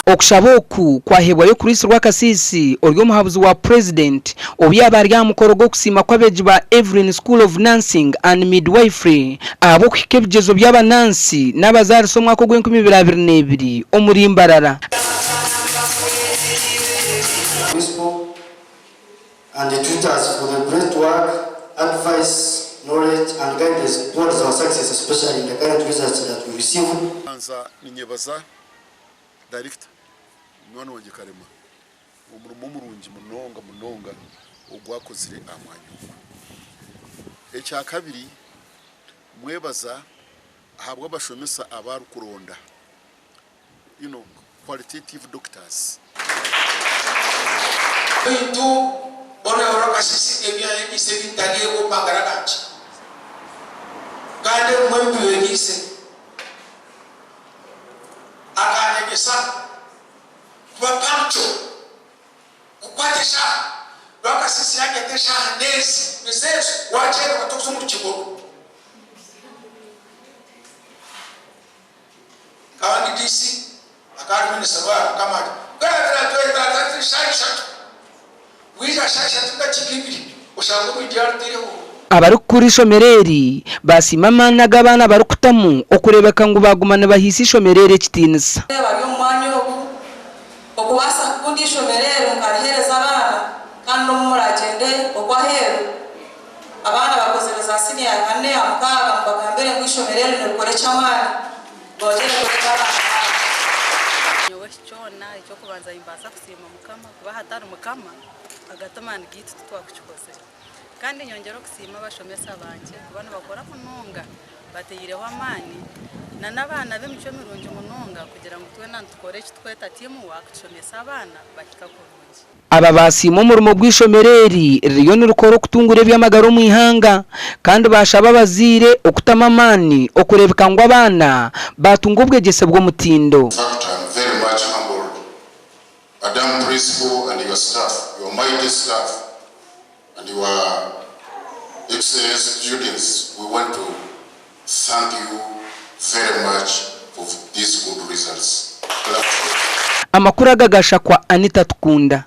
okushaboku kwahebwa yo Kristo rwakasisi oryo muhabuzi wa president obyaba rya mukoro go kusima kwabeji ba Evelyn School of Nursing and Midwifery abo kwikebigezo byaba Nancy n'abazari so mwako gwe 2022 omuri Mbarara. And the tutors for the great work, advice, knowledge and guidance towards our success, especially in the current results that we receive. Anza ninyebaza director mwana wanje Karema umurimo murungi munonga ogwakozire amanyu. Ekya kabiri mwebaza ahabwa bashomesa abarukuronda, qualitative doctors. Ona ora kasisi ebya yekise bitaliye ko Mbarara kanchi kande mwembi yekise akanyekesa kwa pancho kukwatesha bakasisi yake tesha nesi meseso wachera batokuso mu kigogo kawandi disi akari mini sawa kama gara toita shaisha Abarikuri shomereri basimama n'agabana barukutamu okurebeka ngo bagumane bahisi shomereri kitinisa bari umwanya okubasa kundi shomereri ngarihereza abana kandi umuragende okwahero abana bakozereza sini ya kane amkaga mbagambere ngo shomereri n'ukore cyamana bogere kugaba cyona icyo kubanza imbasa kusima mukama kuba hatari mukama agatamana gitu twakukikoze kandi nyongero kusima bashomesa banje kubana bakora munonga bateyireho amani n'abana b'imico mirungi munonga kugira ngo twe nantukore kitweta timu wakushomesa abana bakika kurungi. Aba basima umurimo bw'ishomereri riyo n'urukoro kutungure by'amagaro mu ihanga kandi bashaba bazire okutamamani okurebeka ngo abana batungubwe gese bwo mutindo. Madam Principal and your staff, your mighty staff, and your excellent students, we want to thank you very much for these good results. Amakuru agagasha kwa Anita Tukunda.